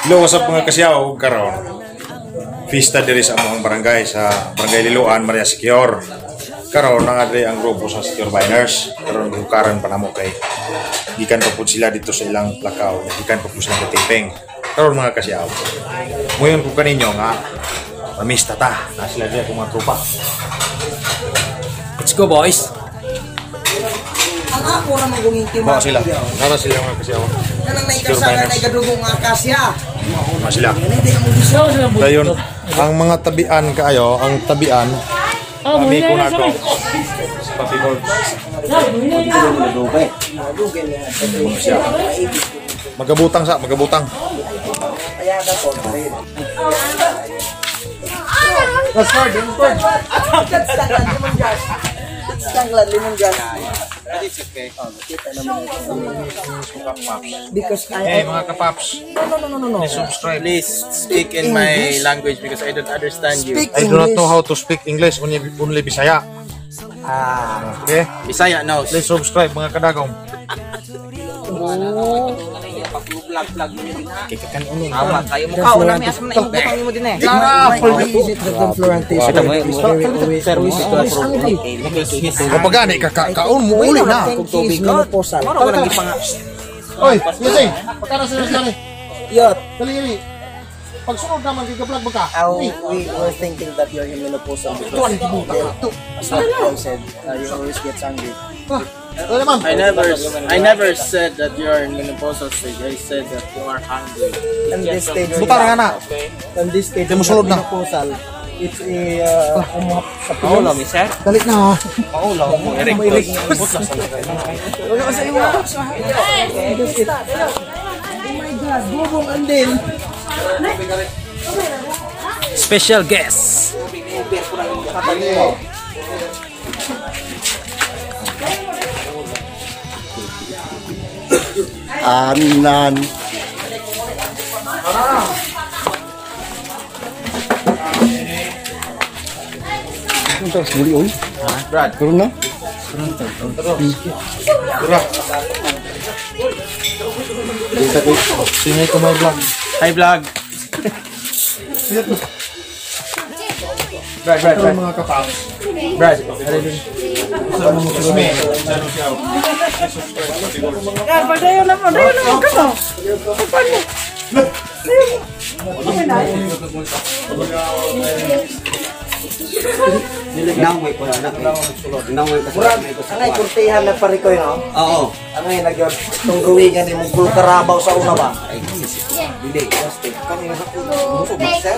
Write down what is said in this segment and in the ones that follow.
Hello, what's up mga kasyaw? Karon Fiesta diri sa among barangay sa Barangay Liloan, Maria Secure. Karon nangadre ang grupo sa Secure Biners. Karon hukaran pa namo kay gikan pa pud sila dito sa ilang plakaw, gikan pa pud sila sa taping. Karon mga kasyaw, muyon ko kaninyo nga mamista ta na sila diya mga tropa. Let's go, boys. Ang ako na magungin Mga sila. Nara sila mga kasyaw. Kanang naikasaga na igadugong akasya. Mga sila. Hindi na mo diso. Dayon, ang mga tabian kaayo, ang tabian. Kami ko na to. Papi Gold. Magabutang sa, magabutang. Limon gas. It's okay. Because Hey mga kapaps, no. please subscribe. Please speak in my language because I don't understand you. Speak I do not know how to speak English, only Bisaya. Okay? Bisaya knows. Please subscribe mga kadagong. Ama kayo mo ka una mi asam na ibutang mo din eh. Kapag gani kaon mo uli na. Moro ko lagi pang Oy, yun pagkara sa nari. Yot. Dali. Pagsunod naman giga-vlog mo ka. We were thinking that you're in menopausal because as what I said, you always get angry. I never said that you are in menopausal stage. I said that you are hungry. On this stage, Butar nga na. on this stage, Di mo sulod na. menopausal, it's a umuhap sa Maulo mi sir. Dalit na. Maulo mo Eric. Putla sa Wala ka sa iyo. Oh my God, bubong andin. Special guest. Anan. Ito, muli on. Brad. Turun na. Sino ito may vlog? Hi vlog. Brad. Mga kapaps. Brad. Padayo na mo ka. Naway ko na. Naway ko sa Anay kurtihan na pare ko no. Oo. Ano yung nagyod tong gawigan ni mong karabaw sa una ba? Hindi. Kanina busog ba sir?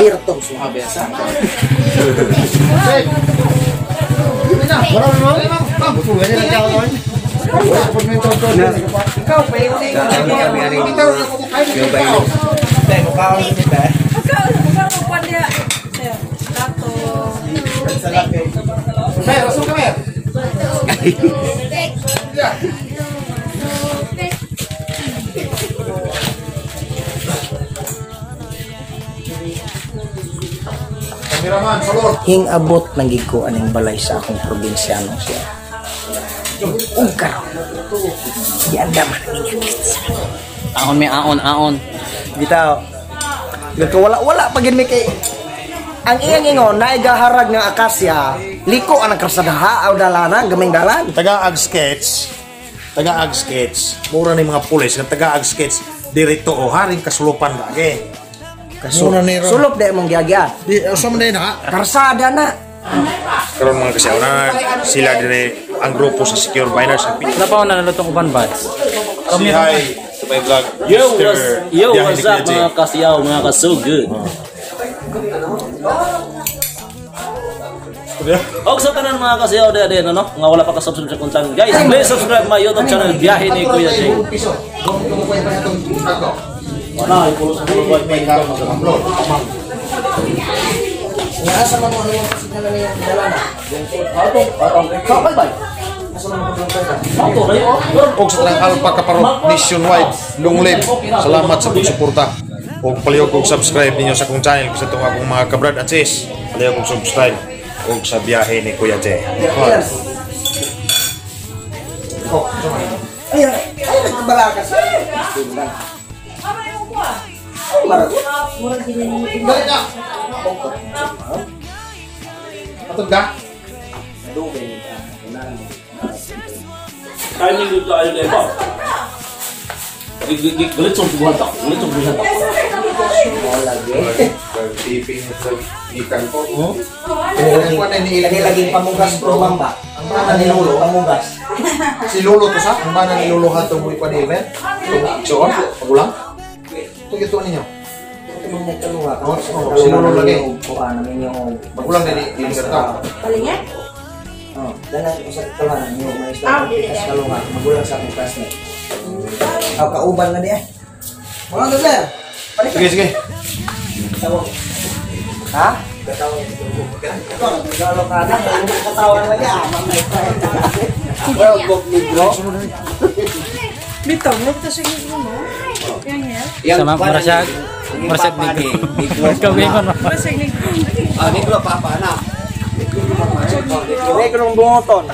Birtong suhabesa. Ikaw pa yung hing abot ng giko aning balay sa akong probinsyano siya. Karon. Yan daman niya kitsa. Aon may aon. Bitaw. Wala pag mi kay ang iyang ingon na igaharag ng akasya, liko ang kasadaha aw dalana gamay dalan. Taga-ag sketch. Mura ni mga pulis ng taga-ag sketch dirito o haring kasulupan lagi. Sulop de mong gyagya. Di sa man na. Karsada na. Karon mga kasyaw na sila dire ang grupo sa Secure Biners. Napaw na nalutong uban buds. Say hi to my vlog. What's up mga kasiyaw, mga ka-so good. Og sa tanan mga kasiyaw din ano, nga wala pa ka-subscribe sa kuntang. Guys, please subscribe my YouTube channel Biyahe ni Kuya Jay. Wala, ipulo sa mga may upload. Asa man mo ano yung signal na yung dalana. Bye. Og sa tanang Alpha Kaparok nationwide long live. Salamat sa pagsuporta. Og palihog og subscribe ninyo sa akong channel sa itong akong mga kabrad at sis. Palihog og subscribe og sa biyahe ni Kuya Jay. Balakas. Patog ka? Timing dito tayo na iba. Galit sa buwan tak. Galit sa buwan tak. Tiping sa ikan ko. Laging pamugas pro mamba. Ang mana ni Lolo pamugas. Si Lolo to sa? Ang mana ni Lolo hato mo ipa-David? Soon? Pagulang? Ito ito ninyo? Si Lolo lagi. Pagulang na ni Serta. Palingnya? Oh, dalam usap tuhan yo may istorya kalau nggak magulang sa klasnya. Aw kauban na dia. Mga to sir. Sige, sige. Ha? Kalau kadang ketawa lagi mamay pa. Well, bok libro. Bitaw, nagta sa inyo mo. Yan. Sama merasa negro. Kami kono. Basta ini. Ah, negro papa na. Ini kelong bungoton.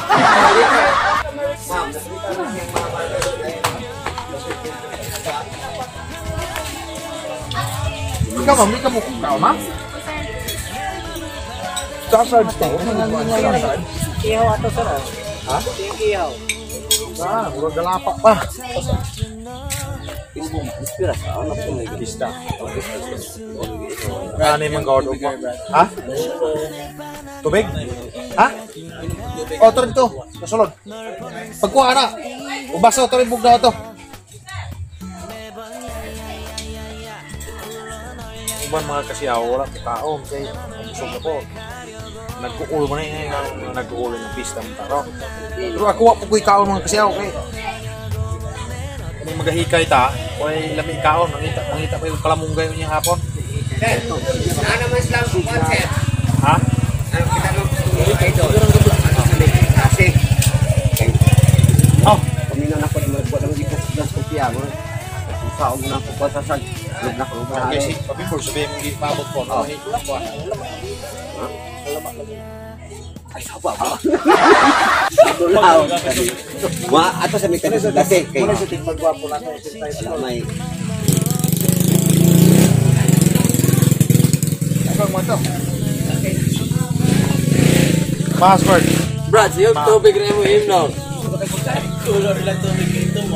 Ikaw, ma'am, ikaw mo kung kao, ma'am? Sausage tayo. Ihaw ato sir. Ha? Ihaw. Ah, huwag galapa pa. Pista. Gano'n yung mga mo? Ha? Tubig? Ha? O, ito rin ito. Nasulod. Pagkuha na. Ubasa, ito rin bugnaw ito. Uban mga kasiyaw, wala ko taon. Kaya, busog na po. Nagkukulo mo na yung nagkukulo ng pista mo taro. Pero ako wak po ko ikaw mga kasiyaw. Kaya, kung magahikay ta, kung lami ikaw, mangita pa yung kalamunggay mo niya hapon. Ano naman lang kung concept? Ha? Ano kita mo ito? Kasi Oh, pamina na ko magbuat ng ipos ng kopya mo. Saog na ko pa sa lug na ko ba. okay, si Papi Bor, sabihin mo ipabot ko. Oh. Ay sapa ba? Tulaw. Wa ato sa mikay dati kay. Muna sa tingpagwapo na to sa May Ikaw mo ito. Password. Brad, yung tubig rin mo himno.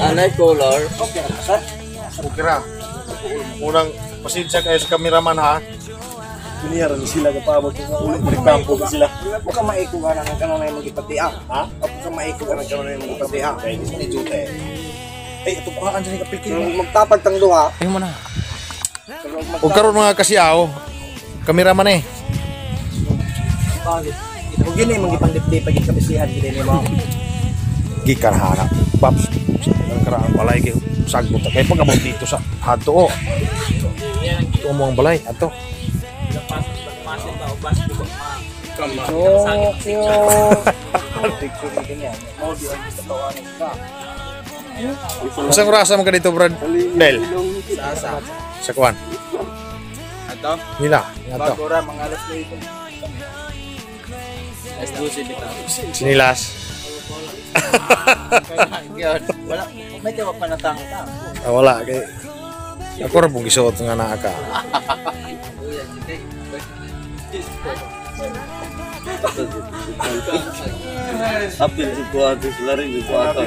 Anay color. Okay ra. Unang pasensya kayo sa kameraman ha. Piniharan sila kapabot ng ulit ng kampo sila. Huwag ka maiko ka ng kananay magipatiak. Ha? Huwag ka maiko ka ng kananay magipatiak. Kaya hindi ni Jute. Ay, ito kuhaan dyan yung kapilkin mo. Magtapag tang duha. Ayun mo na. Huwag karoon mga kasiyaw. Kameraman eh. Huwag yun eh, magipandipdi pag ikabisihan hindi mo. Gikarhana. Paps. Ang karaan balay kayo. Sagot. Kaya pag abot dito sa hato o. Ito mo ang balay. Ato. Isang rasa mo ka dito, Brad? Del? Sa kuwan? Ato? Nila? Ato? Bagora, mga alas na ito. S12 bitaw. Sinilas? Wala, may tawag pa na tango ka. Ah, wala. Kay... Ako rin pong isuot nga na ka. Apil si kuwato sila rin si kuwato.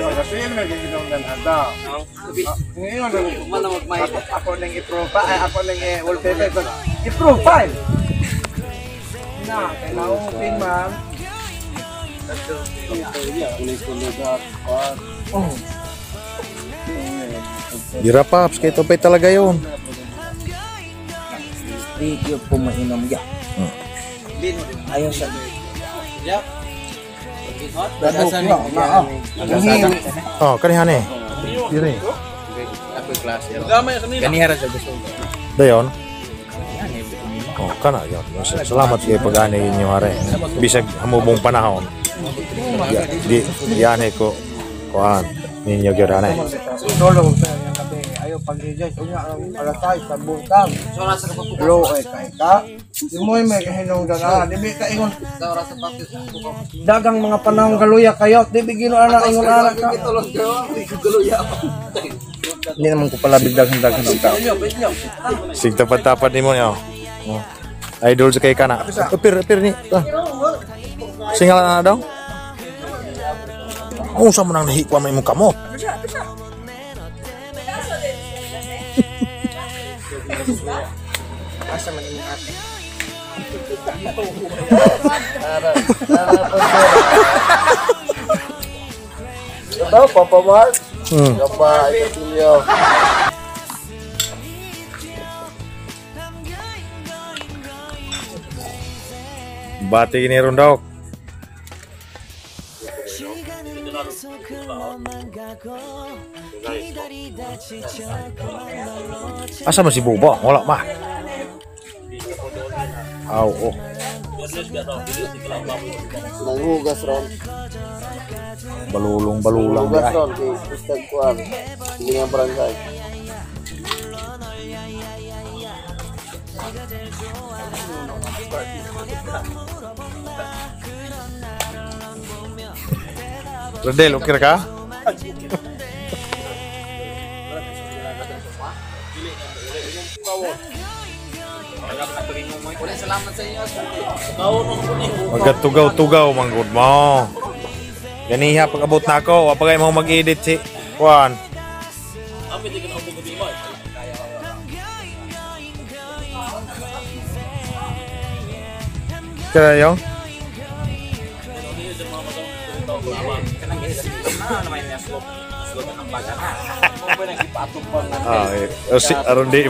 Mana magmay. Ako nang i-profile, ako nang i-wallpaper. I-profile! Na, kailangan pin ma'am. Gira Paps, kay topay talaga yun. Video po mainom ya. Ayaw siya. Bagasan ni. Oh, kanihan eh. Diri. Ganihara sa gusto. Dayon. Oh, kana yun. Salamat kayo pag-ani ninyo hare. Bisag hamubong panahon. Di, yan ko kuhan ninyo gyud anay. Dolo sa yung kape. Ayo pag-rejoice. Unya ang alatay sa butang. Lo ay kay ka. Di mo may kahinungdan Di bi ka ingon. Dagang mga panahon galuya kayo. Di bi gino ana ingon ana ka. Hindi naman ko pala bigdagan ng tao. Sig tapat-tapat ni mo niya. Oh. Idol sa kay kana. Pir ni. Singal na daw. Kung sa mo nang nahikwa may muka mo. Asa man imong ate? Ito, Papa Mark. Papa, ito Bati ni Rondok. Asa masih bobo? Wala mah. Aw, oh. Nanghugas ron. Balulong-balulang di ay. Ron, kay Ustad Kuan. Hindi nga barangay. Redel, okay ka? Magatugaw-tugaw manggod mo. Ganiha pag abot na ako, wapagay mo mag-edit si Juan. Kaya yung? Si aron di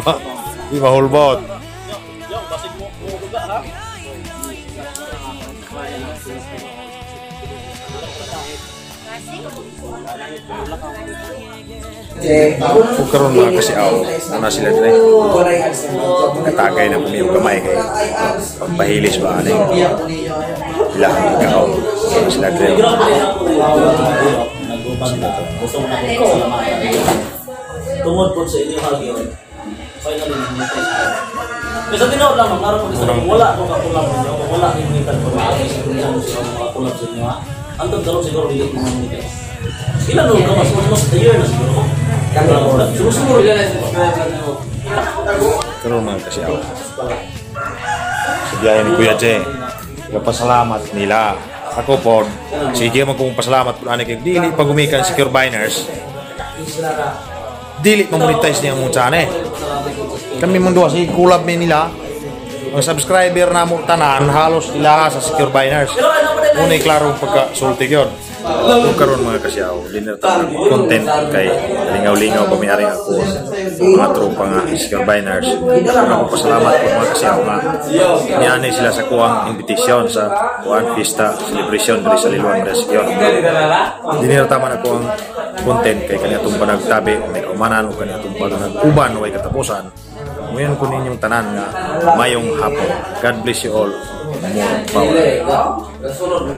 mahulbot. Karon mga kasi na sila din katagay na pumiyong kamay kay pagpahilis ba ano ilang ikaw sila din tungod po sa inyong hagyon finally kasi tinood lang ang araw wala akong kakulang ninyo wala akong imitan ko mga kulab sa inyo ha antong karoon siguro dili ko mga ilan nung ka mas a year na siguro sumusuro karon mga kasi sa biyahe ni Kuya Che pasalamat nila ako po sige magpapasalamat po ani kay dili pag umikan si Curbiners dili mamonetize niya mo channel kami mong duwa si kulab nila ang subscriber na mo tanan halos ilaha sa Secure Biners unay klaro pagka-sulti yun kung karon mga kasyaw dinirta ng content kay lingaw-lingaw pamiaring ako mga tropa nga Secure Biners ako pasalamat po mga kasyaw nga nianay sila sa kuwang invitation sa kuwang fiesta celebration dari sa Liluan dari Secure dinirta man ako ang content kay kaniyatong panagtabi may kaumanan o kaniyatong panag-uban o ay katapusan ngayon ko ninyong tanan nga mayong hapon. God bless you all. More power.